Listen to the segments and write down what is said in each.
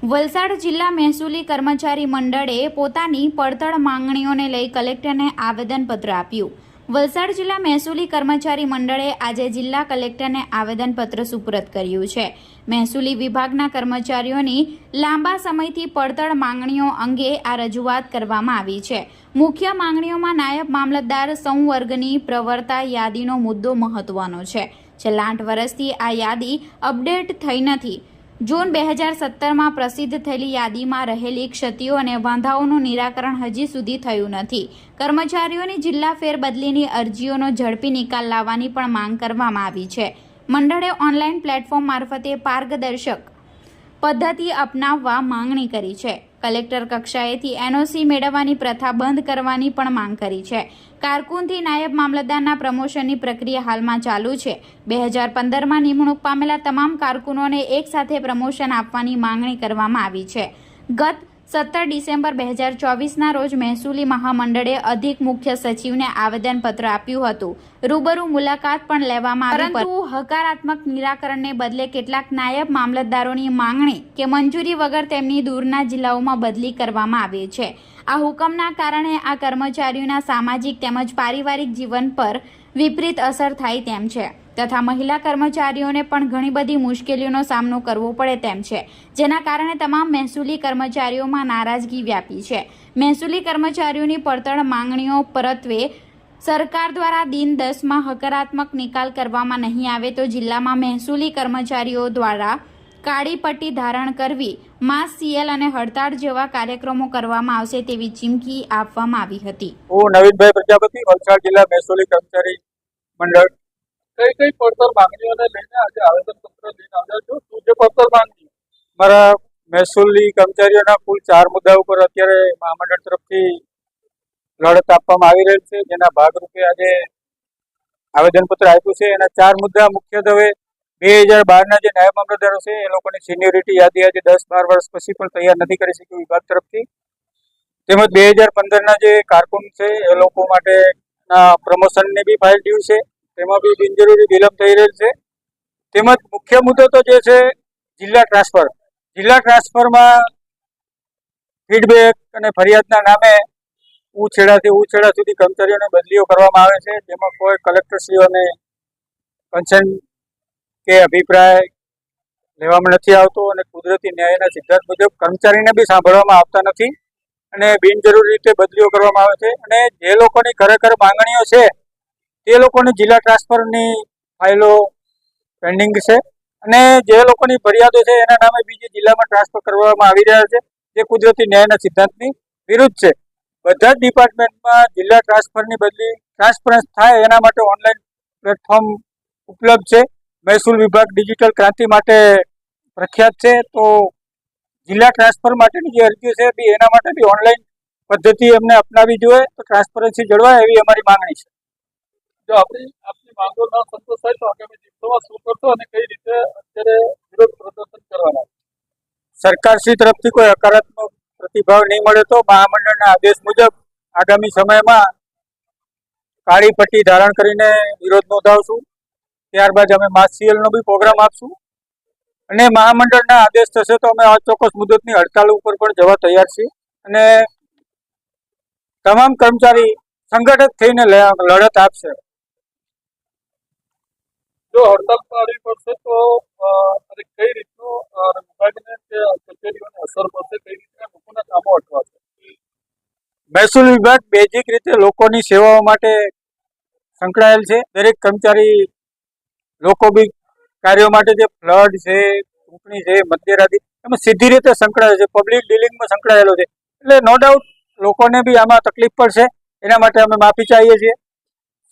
વલસાડ જિલ્લા મહેસૂલી કર્મચારી મંડળે પોતાની પડતર માંગણીઓને લઈ કલેક્ટરને આવેદનપત્ર આપ્યું. વલસાડ જિલ્લા મહેસૂલી કર્મચારી મંડળે આજે જિલ્લા કલેક્ટરને આવેદનપત્ર સુપરત કર્યું છે. મહેસૂલી વિભાગના કર્મચારીઓની લાંબા સમયથી પડતર માંગણીઓ અંગે આ રજૂઆત કરવામાં આવી છે. મુખ્ય માંગણીઓમાં નાયબ મામલતદાર સંવર્ગની પ્રવર્તા યાદીનો મુદ્દો મહત્વનો છે. છેલ્લા 8 વર્ષથી આ યાદી અપડેટ થઈ નથી. જૂન 2017માં પ્રસિદ્ધ થયેલી યાદીમાં રહેલી ક્ષતિઓ અને વાંધાઓનું નિરાકરણ હજી સુધી થયું નથી. કર્મચારીઓની જિલ્લા ફેરબદલીની અરજીઓનો ઝડપી નિકાલ લાવવાની પણ માંગ કરવામાં આવી છે. મંડળે ઓનલાઈન પ્લેટફોર્મ મારફતે પારદર્શક પદ્ધતિ અપનાવવા માંગણી કરી છે. કલેક્ટર કક્ષાએથી એનઓસી મેળવવાની પ્રથા બંધ કરવાની પણ માંગ કરી છે. કારકુનથી નાયબ મામલતદારના પ્રમોશનની પ્રક્રિયા હાલમાં ચાલુ છે. 2015માં નિમણૂક પામેલા તમામ કારકુનોને એકસાથે પ્રમોશન આપવાની માંગણી કરવામાં આવી છે. ગત 17 ડિસેમ્બર 2024ના રોજ મહેસૂલી મહામંડળે અધિક મુખ્ય સચિવને આવેદનપત્ર આપ્યું હતું. રૂબરૂ મુલાકાત પણ લેવામાં આવી, પરંતુ હકારાત્મક નિરાકરણને બદલે કેટલાક નાયબ મામલતદારોની માંગણી કે મંજૂરી વગર તેમની દૂરના જિલ્લાઓમાં બદલી કરવામાં આવી છે. આ હુકમના કારણે આ કર્મચારીઓના સામાજિક તેમજ પારિવારિક જીવન પર વિપરીત અસર થાય તેમ છે, તથા મહિલા કર્મચારીઓને પણ ઘણી બધી મુશ્કેલીઓનો સામનો કરવો પડે તેમ છે, જેના કારણે તમામ મહેસૂલી કર્મચારીઓમાં નારાજગી વ્યાપી છે. મહેસૂલી કર્મચારીઓની પડતર માંગણીઓ પરત્વે સરકાર દ્વારા દિન 10માં હકારાત્મક નિકાલ કરવામાં નહીં આવે તો જિલ્લામાં મહેસૂલી કર્મચારીઓ દ્વારા કાળી પટ્ટી ધારણ કરવી, માસ સીએલ અને હડતાળ જેવા કાર્યક્રમો કરવામાં આવશે તેવી ચીમકી આપવામાં આવી હતી. હું નવીનભાઈ પ્રજાપતિ, વલસાડ જિલ્લા મહેસૂલી કર્મચારી મંડળ. કઈ પડતર માંગણીઓને લઈને આજે આવેદનપત્ર લઈને આવ્યા છો? શું છે પડતર માંગણી? મારા મહેસૂલી કર્મચારીઓના કુલ 4 મુદ્દા ઉપર અત્યારે મહામંડળ તરફથી લડત આપવામાં આવી રહેલ છે, જેના ભાગરૂપે આજે આવેદનપત્ર આપ્યું છે. એના 4 મુદ્દા મુખ્યત્વે 2012ના જે નાયબ મામલતદારો છે એ લોકોની સિનિયોરિટી યાદી આજે 10-12 વર્ષ પછી પણ તૈયાર નથી કરી શક્યું વિભાગ તરફથી. તેમજ 2015ના જે કારકુન છે એ લોકો માટેના પ્રમોશનની બી ફાઇલ ડ્યુ છે, તેમાં બી બિનજરૂરી વિલંબ થઈ રહેલ છે. તેમજ મુખ્ય મુદ્દો તો જે છે જિલ્લા ટ્રાન્સફર. જિલ્લા ટ્રાન્સફરમાં ફીડબેક અને ફરિયાદના નામે ઉછેડા સુધી કર્મચારીઓને બદલીઓ કરવામાં આવે છે, જેમાં કોઈ કલેક્ટરશ્રીઓને કન્સર્ન કે અભિપ્રાય લેવામાં નથી આવતો અને કુદરતી ન્યાયના સિદ્ધાંત મુજબ કર્મચારીને બી સાંભળવામાં આવતા નથી અને બિનજરૂરી રીતે બદલીઓ કરવામાં આવે છે. અને જે લોકોની ખરેખર માંગણીઓ છે તે લોકોની જિલ્લા ટ્રાન્સફરની ફાઇલો પેન્ડિંગ છે અને જે લોકોની ફરિયાદો છે એના નામે બીજી જિલ્લામાં ટ્રાન્સફર કરવામાં આવી રહ્યા છે, જે કુદરતી ન્યાયના સિદ્ધાંતની વિરુદ્ધ છે. બધા જ ડિપાર્ટમેન્ટમાં જિલ્લા ટ્રાન્સફરની બદલી ટ્રાન્સપરન્સ થાય એના માટે ઓનલાઈન પ્લેટફોર્મ ઉપલબ્ધ છે. મહેસૂલ વિભાગ ડિજિટલ ક્રાંતિ માટે પ્રખ્યાત છે, તો જિલ્લા ટ્રાન્સફર માટેની જે અરજીઓ છે બી એના માટે બી ઓનલાઈન પદ્ધતિ એમને અપનાવી જોઈએ તો ટ્રાન્સપરન્સી જળવાય એવી અમારી માંગણી છે. જો આપની માંગો ન સંતોષાય તો આગામી દિવસોમાં શું કરશો અને કઈ રીતે અત્યારે વિરોધ પ્રદર્શન કરવાના? સરકારશ્રી તરફથી કોઈ હકારાત્મક પ્રતિભાવ નહીં મળે તો મહામંડળના આદેશ મુજબ આગામી સમયમાં કાળી પટ્ટી ધારણ કરીને વિરોધ નોંધાવશું. ત્યારબાદ અમે માસ સીએલનો બી પ્રોગ્રામ આપશું અને મહામંડળના આદેશ થશે તો અમે અચોક્કસ મુદતની હડતાલ ઉપર પણ જવા તૈયાર છીએ અને તમામ કર્મચારી સંગઠિત થઈને લડત આપશે. જો હડતાલ પાડવી પડશે તો કઈ રીતનું વિભાગને કે કચેરીઓને અસર પડશે, કઈ રીતે લોકોના કામો અટવાશે? મહેસૂલ વિભાગ બેઝિક રીતે લોકોની સેવાઓ માટે સંકળાયેલ છે. દરેક કર્મચારી લોકો બી કાર્યો માટે જે ફ્લડ છે, ચૂંટણી છે, મતદારાદી એમાં સીધી રીતે સંકળાયેલો છે, પબ્લિક ડિલિંગમાં સંકળાયેલો છે. એટલે નો ડાઉટ લોકોને બી આમાં તકલીફ પડશે, એના માટે અમે માફી ચાહીએ છીએ.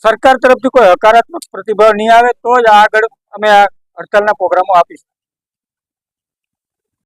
સરકાર તરફથી કોઈ હકારાત્મક પ્રતિભાવ નહીં આવે તો જ આગળ અમે આ હડતાલના પ્રોગ્રામો આપીશું.